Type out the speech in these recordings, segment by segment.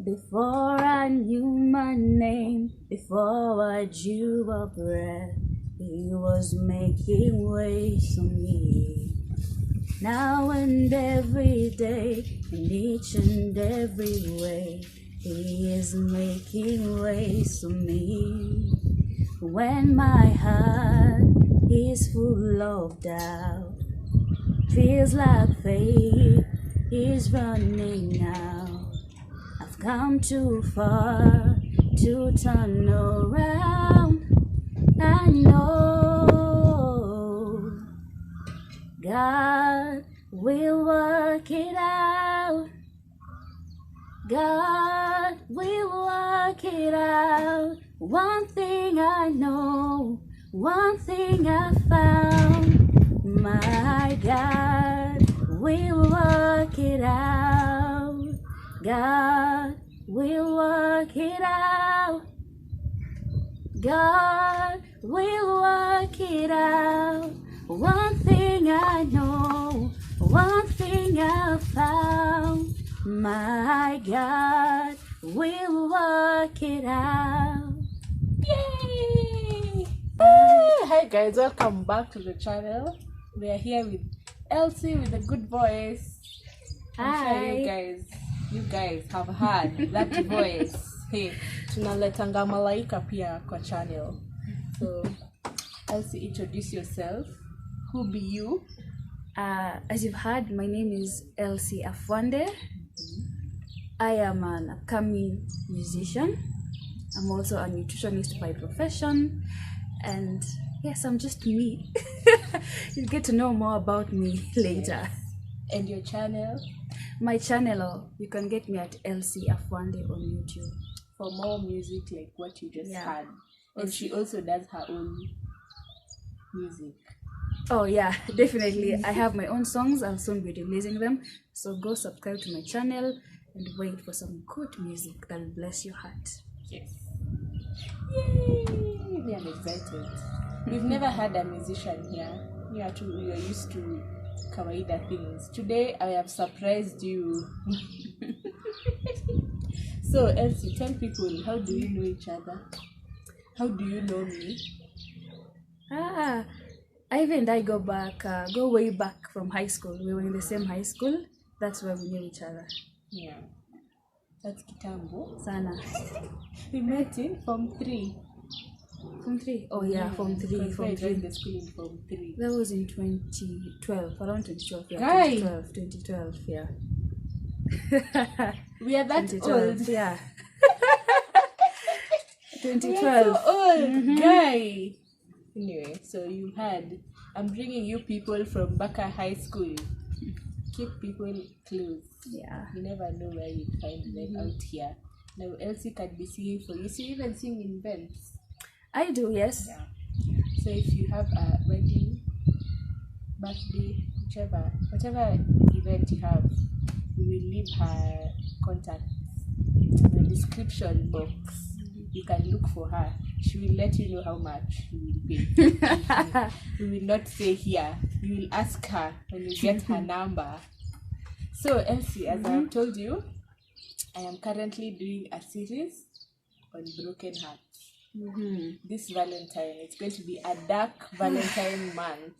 Before I knew my name, before I drew a breath, he was making ways for me. Now and every day, in each and every way, he is making ways for me. When my heart is full of doubt, feels like faith is running out. I've come too far to turn around. I know God will work it out. God will work it out. One thing I know, one thing I found. My God will work it out. God will work it out. God will work it out. One thing I know, one thing I found. My God will work it out. Yay! Hi guys, welcome back to the channel. We are here with Elsie with a good voice. I'm sure you guys have heard that voice. Hey, tunaletanga malaika pia kwa channel. So, Elsie, introduce yourself. Who be you? As you've heard, my name is Elsie Afwande. I am an upcoming musician. I'm also a nutritionist by profession. And yes, I'm just me. You'll get to know more about me later. Yes. And your channel? My channel, you can get me at Elsie Afwande on YouTube. For more music like what you just had. And she also does her own music. Oh yeah, definitely. I have my own songs. I'll soon be releasing them. So go subscribe to my channel and wait for some good music that will bless your heart. Yes. Yay! We are excited. We've never had a musician here. We are used to kawaida things. Today I have surprised you. So Elsie, tell people, how do you know each other? How do you know me? Ivy and I go way back from high school. We were in the same high school. That's where we knew each other. Yeah. That's kitambo. Sana. We met in Form 3. Form 3? Oh yeah, Form 3. Form 3. The school in Form 3. That was in 2012, around 2012. Yeah, Guy. 2012, yeah. We are that old. Yeah. 2012. We are so old, guy. Anyway, so I'm bringing you people from Baka High School. Keep people close. Yeah. You never know where you find them out here. Now, Elsie can be singing for you. So you even sing in events. I do, yes. Yeah. So if you have a wedding, birthday, whatever event you have, we will leave her contacts in the description box. You can look for her. She will let you know how much you will pay. We will not say here. You will ask her when you get her number. So Elsie, as I have told you, I am currently doing a series on broken hearts. This Valentine, it's going to be a dark Valentine month.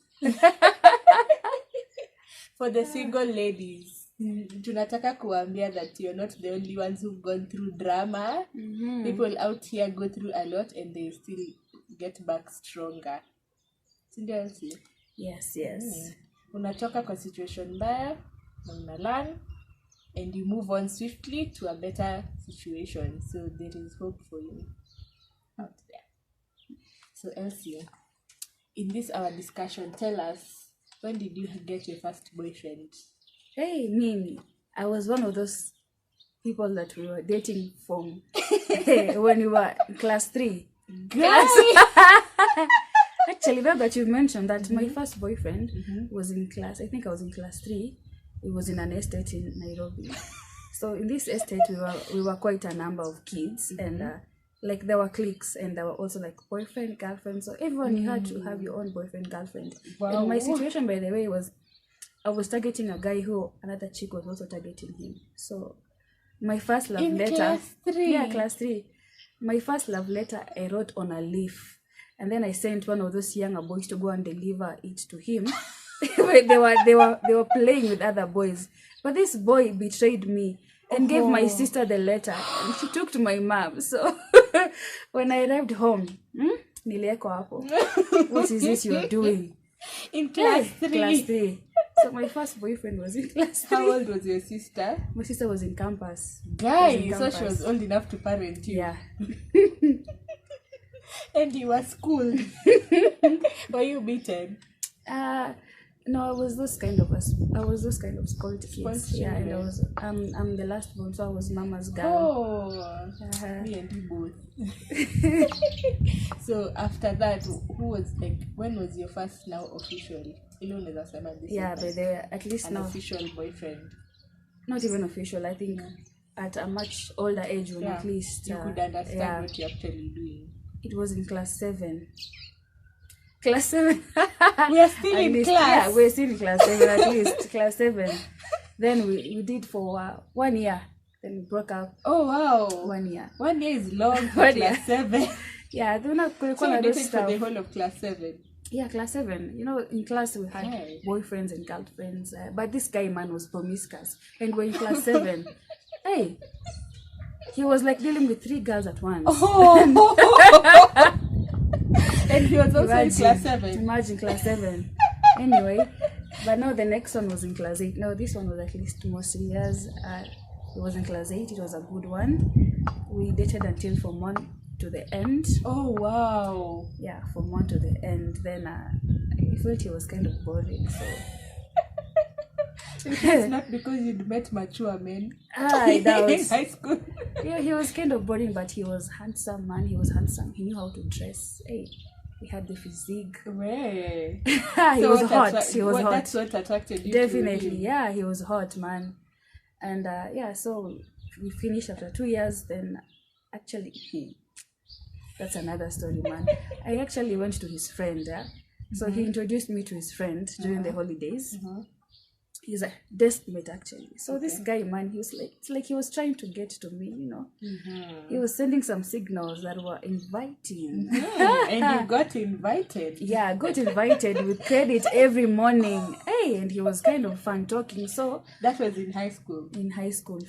For the single ladies. Tunataka kuambia that you're not the only ones who've gone through drama. People out here go through a lot and they still get back stronger. Yes. Unatoka kwa situation mbaya na una learn and you move on swiftly to a better situation. So there is hope for you out there. So Elsie, in this our discussion, tell us, when did you get your first boyfriend? Hey, Mimi, I was one of those people that we were dating from when we were in class 3. Actually, now that you mentioned that, my first boyfriend was in class, I think I was in class 3. It was in an estate in Nairobi. So in this estate, we were quite a number of kids, and like there were cliques, and there were also like boyfriend, girlfriend. So everyone you had to have your own boyfriend, girlfriend. Wow. And my situation, by the way, was I was targeting a guy who another chick was also targeting him. So My first love In letter. class 3? Yeah, class 3. My first love letter I wrote on a leaf, and then I sent one of those younger boys to go and deliver it to him. they were playing with other boys, but this boy betrayed me and gave my sister the letter, and she took to my mom. So when I arrived home, nilieko hapo. What is this you are doing? In class 3? Class 3. So my first boyfriend was in class 3. How old was your sister? My sister was in campus. Guy, so she was old enough to parent you. Yeah. And you were schooled. Were you beaten? No, I was those kind of spoiled kids. Yeah, and I'm the last born, so I was mama's girl. Oh, me and you both. So after that, who was like? When was your first now official? Yeah, but they were at least an official boyfriend. Not even official. I think at a much older age, when at least you could understand what you're actually doing. It was in class 7. Class 7. We are still in least, class. Yeah, we're still in class 7 at least. Class 7. Then we did for 1 year. Then we broke up. Oh wow. 1 year. 1 year is long for class 7. Yeah, they were not so we dated for the whole of class 7. Yeah, class 7. You know, in class we had boyfriends and girlfriends. But this guy, man, was promiscuous. And we're in class 7. Hey, he was like dealing with 3 girls at once. Oh. And he was also in class 7. Imagine class 7. Anyway, but no, the next one was in class 8. No, this one was at least more serious. It was in class 8. It was a good one. We dated until from 1 to the end. Oh wow. Yeah, from 1 to the end. Then I felt he was kind of boring, so it's not because you'd met mature men that was in high school. Yeah, he was kind of boring, but he was handsome, man. He was handsome. He knew how to dress. Hey, he had the physique. Way. He was hot. He was hot. That's what attracted you. Definitely, to him. Yeah, he was hot, man. And so we finished after 2 years. Then actually, that's another story, man. I actually went to his friend. So he introduced me to his friend during the holidays. He's a deskmate actually. So this guy, man, he was like, it's like he was trying to get to me, you know. He was sending some signals that were inviting. And you got invited. Yeah, got invited with credit every morning. Hey, and he was kind of fun talking. So that was in high school. In high school,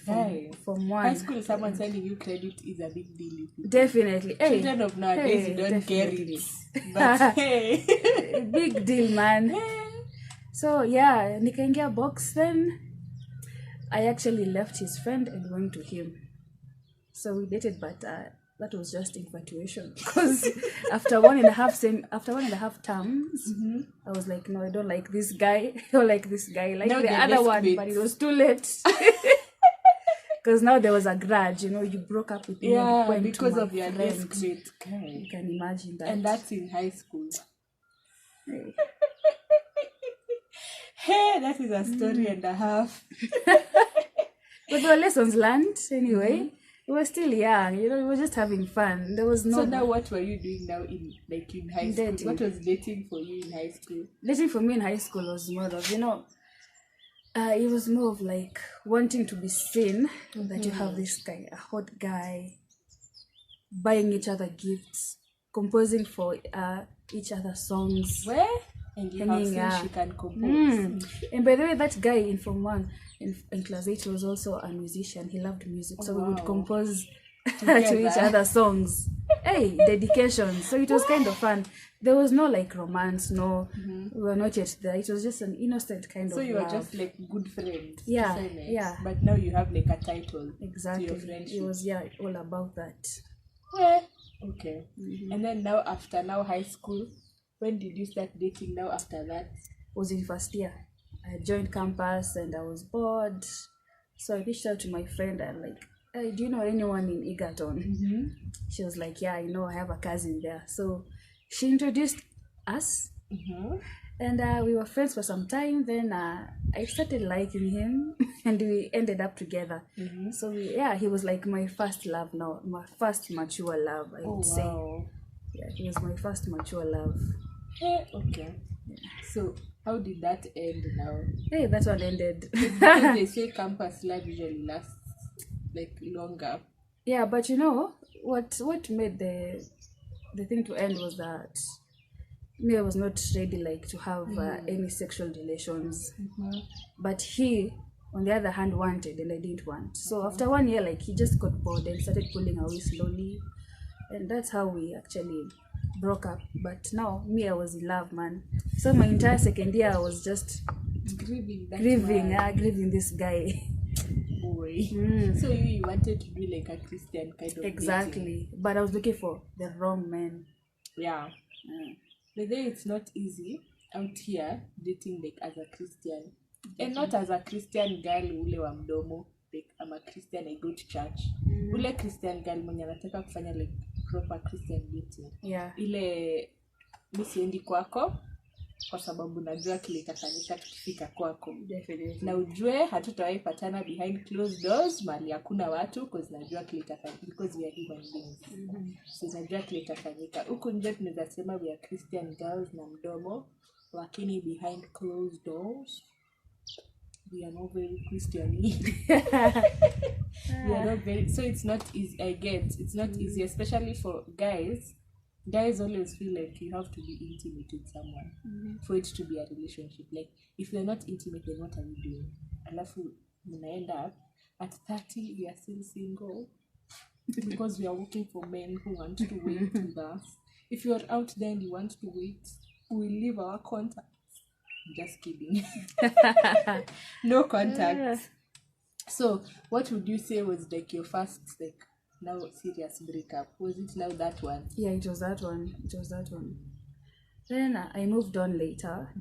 from 1. High school, someone sending you credit is a big deal. Definitely. Hey, children of nowadays, you don't definitely. get it. But hey, big deal, man. So yeah, nikaingia box. Then I actually left his friend and went to him. So we dated, but that was just infatuation. Because after 1.5 terms, I was like, no, I don't like this guy. I don't like this guy. Like no, the other one, but it was too late. Because now there was a grudge, you know, you broke up with me. Yeah, because of your desk mate. You can imagine that. And that's in high school. Hey, that is a story and a half. But there were lessons learned anyway. We were still young, you know, we were just having fun. There was no. So now what were you doing now in high school? Dating. What was dating for you in high school? Dating for me in high school was more of, you know, it was more of like wanting to be seen, that you have this guy, a hot guy, buying each other gifts, composing for each other songs. Where? And you have seen she can compose. And by the way, that guy in Form 1 in class 8 was also a musician. He loved music, so we would compose to each other songs. Hey, dedication. So it was kind of fun. There was no like romance, no, we were not yet there. It was just an innocent kind of So you love. were just like good friends. Yeah, yeah. But now you have like a title. Exactly. To your friendship. It was all about that. Yeah. Okay. And then now after high school, when did you start dating now after that? Was in first year. I joined campus and I was bored. So I reached out to my friend and like, hey, do you know anyone in Egerton? She was like, yeah, I know, I have a cousin there. So she introduced us and we were friends for some time. Then I started liking him and we ended up together. So he was like my first love now, my first mature love, I would say. Yeah, he was my first mature love. Okay. Yeah. So how did that end now? Hey, that one ended. Because they say campus love usually lasts like longer. Yeah, but you know what made the thing to end was that me, I was not ready like to have any sexual relations, but he on the other hand wanted and I didn't want. So after 1 year, like, he just got bored and started pulling away slowly, and that's how we actually broke up. But now me, I was in love, man. So my entire second year I was just grieving this guy. Boy. So you wanted to do like a Christian kind of Exactly dating. But I was looking for the wrong man. Yeah. But then it's not easy out here dating like as a Christian. And not as a Christian girl ule wa mdomo. Like, I'm a Christian, I go to church. Ule Christian girl mwenye anataka kufanya like proper Christian dating. Yeah. Ile mi siendi kwako kwa sababu najua kile itafanyika tukifika kwako. Definitely. Na ujue hatutawahi patana behind closed doors mali hakuna watu, because najua kile itafanyika, because we are human beings. So najua kile itafanyika. Huku nje tunaweza sema we are Christian girls na mdomo, lakini behind closed doors we are not very Christian. We are not very, so it's not easy. I get it's not easy, especially for guys. Guys always feel like you have to be intimate with someone for it to be a relationship. Like, if you're not intimate, then what are you doing? Alafu end up at 30 we are still single because we are looking for men who want to wait with us. If you're out there and you want to wait, we'll leave our contacts. Just kidding. No contacts. So what would you say was like your first like now serious breakup? Was it now that one? Yeah, it was that one. Then I moved on later.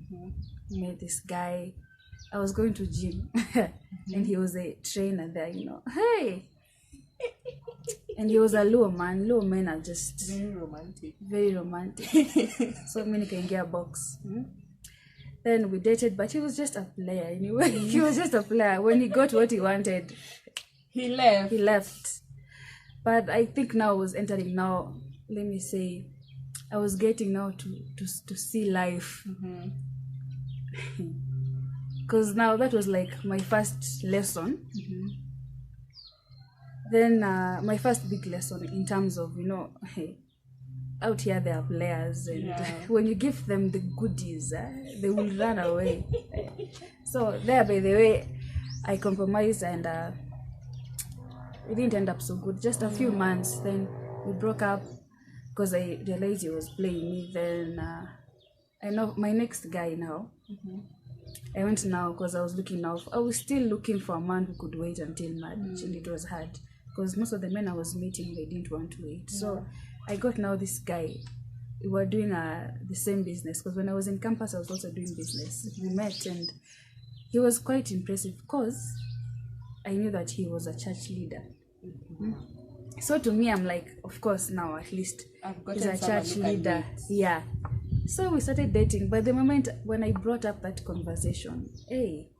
Met this guy. I was going to gym and he was a trainer there, you know. Hey. And he was a low man. Low men are just very romantic. So many can get a box. Then we dated, but he was just a player anyway. He was just a player. When he got what he wanted, he left. But I think now I was entering now, let me say, I was getting now to see life. Because now that was like my first lesson. Then my first big lesson in terms of, you know, hey, out here there are players, and when you give them the goodies, they will run away. So there, by the way, I compromised and it didn't end up so good. Just a few months, then we broke up because I realized he was playing me. Then I know my next guy now. I went now because I was still looking for a man who could wait until marriage, and it was hard because most of the men I was meeting, they didn't want to wait. So I got now this guy. We were doing the same business because when I was in campus, I was also doing business. We met and he was quite impressive because I knew that he was a church leader. So to me, I'm like, of course, now at least he's a church leader. Yeah. So we started dating. But the moment when I brought up that conversation, hey,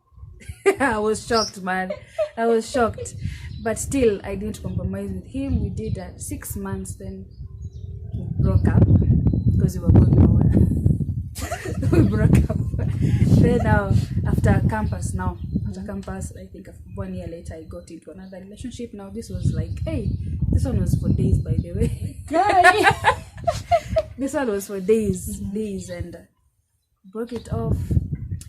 I was shocked, man. I was shocked. But still, I didn't compromise with him. We did 6 months, then we broke up because we were going nowhere. We broke up. Then now, after campus, I think 1 year later, I got into another relationship. Now this was like, hey, this one was for days, by the way. This one was for days, and broke it off.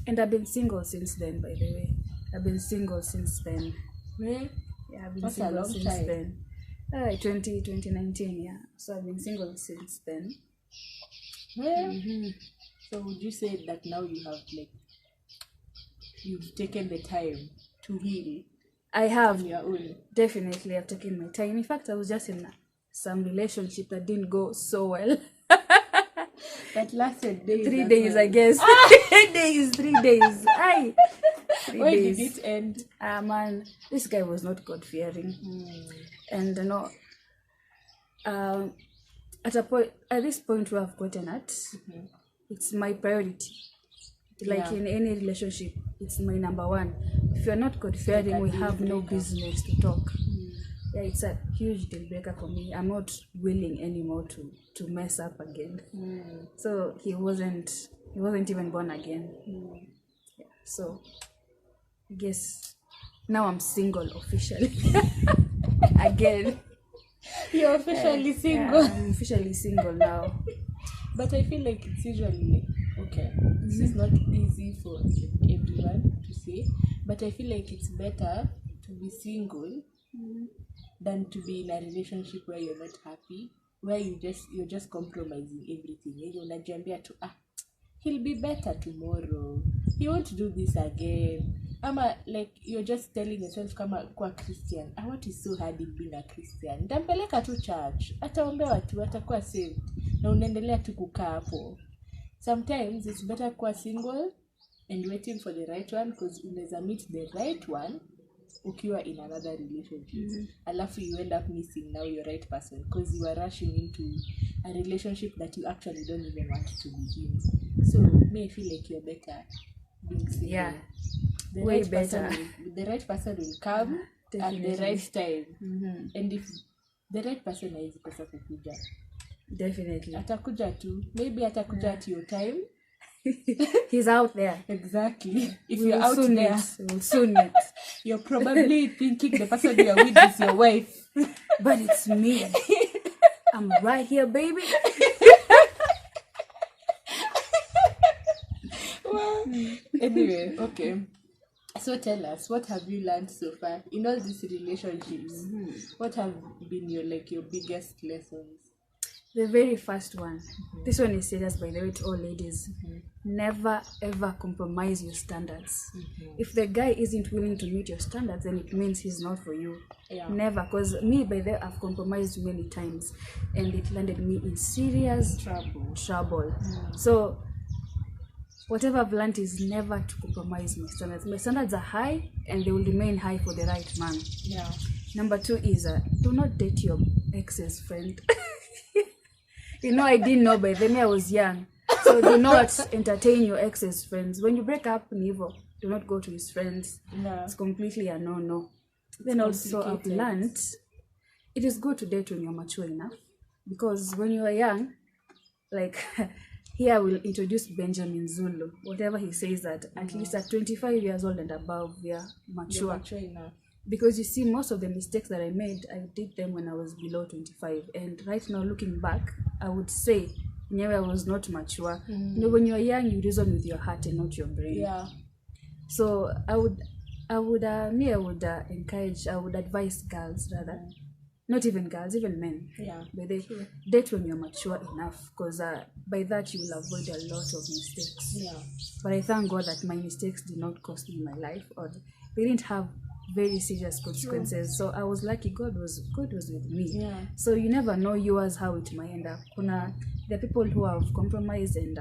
And I've been single since then, by the way. I've been single since then. Really? Yeah, I've been single since then. 2019, yeah. So I've been single since then. Yeah. So would you say that now you have you've taken the time to heal? I have. On your own? Definitely, I've taken my time. In fact, I was just in some relationship that didn't go so well. That lasted days. 3 days, I guess. 3 days. Aye. Why did it end? Man, this guy was not God-fearing. And you know, at this point where I've gotten at, it's my priority. Like in any relationship, it's my number one. If you're not God-fearing, we have no business to talk. Yeah, it's a huge deal breaker for me. I'm not willing anymore to mess up again. So he wasn't even born again. Yeah, so I guess Now I'm single officially. Again. You're officially single. Yeah, I'm officially single now. But I feel like it's usually like, okay, this is not easy for everyone to say, but I feel like it's better to be single than to be in a relationship where you're not happy, where you're just compromising everything. Yenye unajiambia tu he'll be better tomorrow, he won't do this again. Ama like you're just telling yourself kama kwa Christian, what is so hard in being a Christian? Nitampeleka tu church, ataombewa tu, atakuwa saved, na unaendelea tu kukaa hapo. Sometimes it's better kuwa single and waiting for the right one, because unaweza meet the right one ukiwa in another relationship. Alafu you end up missing now your right person because you are rushing into a relationship that you actually don't even want to be in. So me, I feel like you're better being single. Yeah, The way right better. The right person will come at the right time. And if the right person haizi kosa kukuja, definitely atakuja tu, maybe atakuja at your time. He's out there. Exactly. If We'll you're out soon there, meet. We'll soon meet. you're probably thinking the person you're with is your wife. But it's me. I'm right here, baby. Well, anyway, okay. So tell us, what have you learned so far in all these relationships? What have been your biggest lessons? The very first one. This one is serious, by the way, to all ladies. Never ever compromise your standards. If the guy isn't willing to meet your standards, then it means he's not for you. Yeah. Never, because me, by the way, I've compromised many times, and it landed me in serious trouble. So whatever I've learned is never to compromise my standards. My standards are high, and they will remain high for the right man. Yeah. Number 2 is do not date your ex's friend. I didn't know, by then I was young. So do not entertain your ex's friends. When you break up, do not go to his friends. No. It's completely a no. Then also I've learned it is good to date when you're mature enough. Because when you are young, like here I will introduce Benjamin Zulu. Whatever he says, that at least at 25 years old and above, we are mature. You're mature enough. Because you see, most of the mistakes that I made, I did them when I was below 25. And right now, looking back, I would say, I was not mature. When you're young, you reason with your heart and not your brain. Yeah. So I would encourage, I would advise girls rather, not even girls, even men. Yeah. But they date when you're mature enough, because by that you will avoid a lot of mistakes. Yeah. But I thank God that my mistakes did not cost me my life, or they didn't have very serious consequences. So I was lucky. God was with me. Yeah. So you never know yours how it might end up. There are people who have compromised and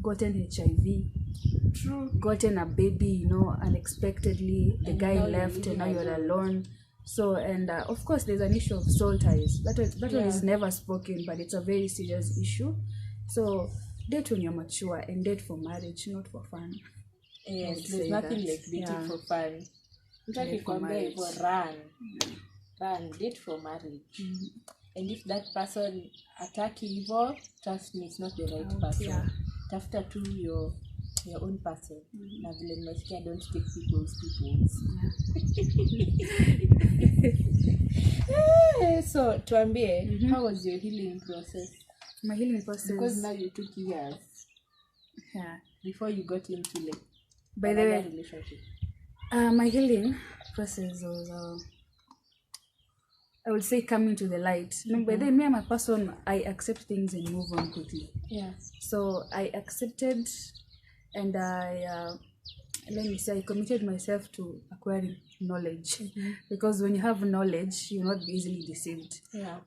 gotten HIV. True. Gotten a baby, unexpectedly. The guy left and now you're alone. So and of course there's an issue of soul ties. That one is never spoken, but it's a very serious issue. So date when you're mature and date for marriage, not for fun. Yes, there's nothing like dating for fun. Run, date for marriage. And if that person attack you, trust me, it's not the right person. Yeah. After to your own person. Na vile nimesikia, don't take people's. So tuambie, how was your healing process? My healing process, because now you took years before you got into by the way, relationship. My healing process was I would say coming to the light. By then, me and my person, I accept things and move on quickly. Yeah. So I accepted, and I committed myself to acquiring knowledge. Because when you have knowledge, you're not easily deceived. Yeah.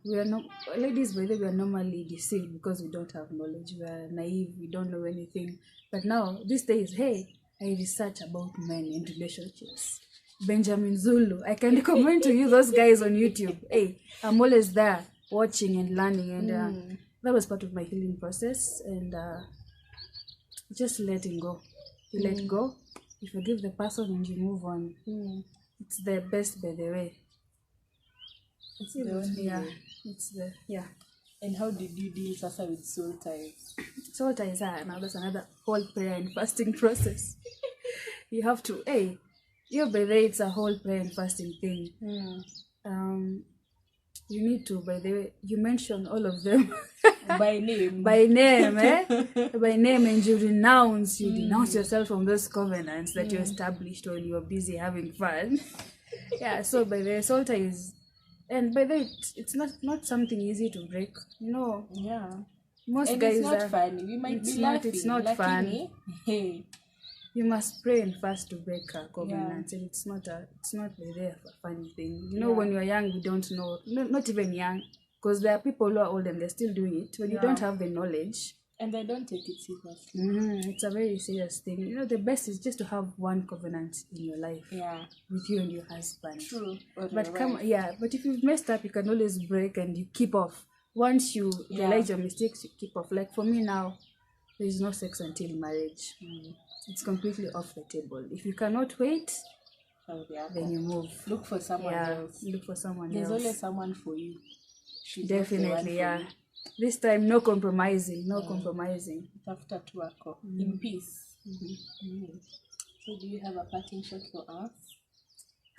Ladies, by the way, we are normally deceived because we don't have knowledge. We are naive. We don't know anything. But now, these days, I research about men and relationships. Benjamin Zulu. I can recommend to you those guys on YouTube. I'm always there watching and learning. And that was part of my healing process. And just letting go. You let go. You forgive the person and you move on. It's the best, by the way. It's the only way. It's the, yeah. And how did you deal with soul ties? Soul ties now that's another whole prayer and fasting process. You have to, by the way, it's a whole prayer and fasting thing. You need to, by the way, you mention all of them by name. By name, by name, and you denounce yourself from those covenants that you established when you were busy having fun. Yeah, so by the Psalter is, and by the way, it's not something easy to break. Yeah. Most and guys it's not are, fun. We might be laughing. It's not fun. Hey. You must pray and fast to break covenants, and it's not really a funny thing. When you're young, you don't know. Not even young, because there are people who are old and they're still doing it. When you don't have the knowledge, and they don't take it seriously. It's a very serious thing. The best is just to have one covenant in your life. Yeah. With you and your husband. True. But but if you've messed up, you can always break and you keep off. Once you realize your mistakes, you keep off. Like for me now, there is no sex until marriage. It's completely off the table. If you cannot wait, then you move. Look for someone else. Look for someone There's else. There's always someone for you. She's definitely, yeah. This time, no compromising. After to work in peace. So, do you have a parting shot for us?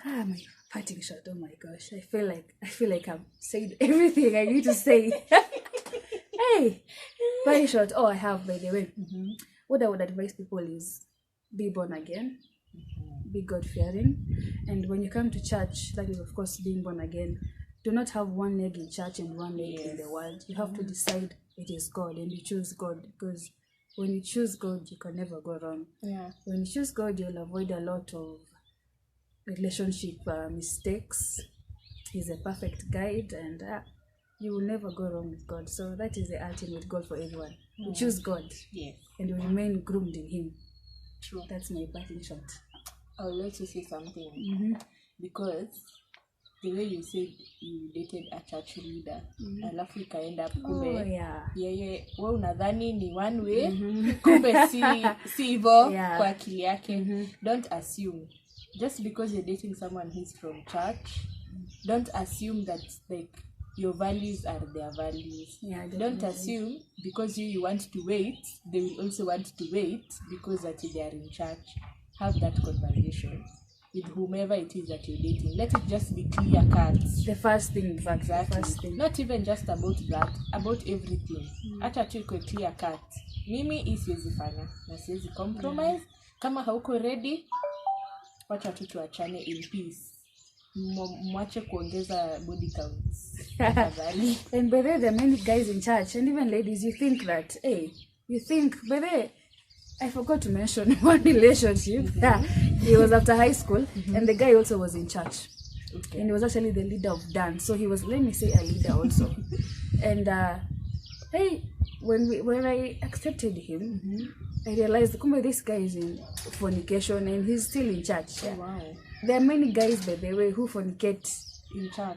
My parting shot. Oh my gosh, I feel like I've said everything I need to say. Hey, parting shot. Oh, I have, by the way. What I would advise people is be born again, be God-fearing, and when you come to church, that is of course being born again. Do not have one leg in church and one leg in the world. You have to decide it is God, and you choose God, because when you choose God, you can never go wrong. Yeah. When you choose God, you'll avoid a lot of relationship mistakes. He's a perfect guide, and you will never go wrong with God. So that is the ultimate goal for everyone. We choose God, and we remain groomed in Him. True. That's my parting shot. I would like to say something, because the way you said you dated a church leader, alafu ikaenda kumbe yeye wewe unadhani ni one way, kumbe si hivyo kwa akili yake. Don't assume just because you're dating someone who's from church, don't assume that like your values are their values. Don't assume because you want to wait, they will also want to wait because that they are in church. Have that conversation with whomever it is that you're dating. Let it just be clear cut. The first thing, in fact. Exactly. The first thing. Not even just about that, about everything. Acha tu iko clear cut. Mimi hii siwezi fanya na siwezi compromise. Kama hauko ready, wacha tu tuachane in peace. Mwache kuongeza body counts. And by the way, there are many guys in church, and even ladies, you think, by the way, I forgot to mention one relationship. He was after high school, and the guy also was in church. And he was actually the leader of dance. So he was, let me say, a leader also. And when I accepted him, I realized this guy is in fornication and he's still in church. Wow. There are many guys, by the way, who fornicate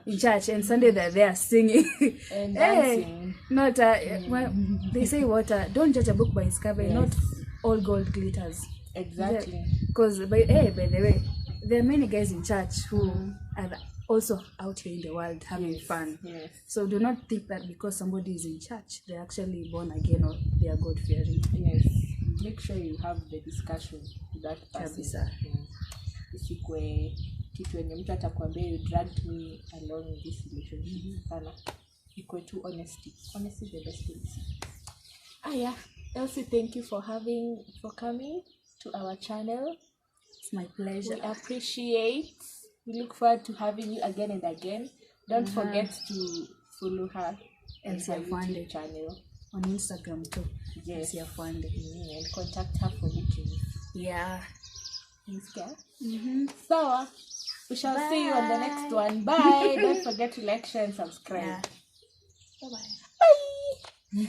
in church, and Sunday they're there singing and dancing. Not they say don't judge a book by its cover. Not all gold glitters. Exactly. Because by the way, there are many guys in church who are also out here in the world having fun. So do not think that because somebody is in church, they're actually born again or they are God-fearing. Make sure you have the discussion with that person. Isikwe kitu yenye mtu atakwambia you dragged me along in this relationship. Sana. Equal to honesty. Honesty is the best policy. Elsie, thank you for coming to our channel. It's my pleasure. We appreciate. We look forward to having you again and again. Don't forget to follow her and her YouTube channel on Instagram too. Yes, and contact her for bookings. Thanks, girl. So, we shall see you on the next one. Bye. Don't forget to like, share, and subscribe. Bye.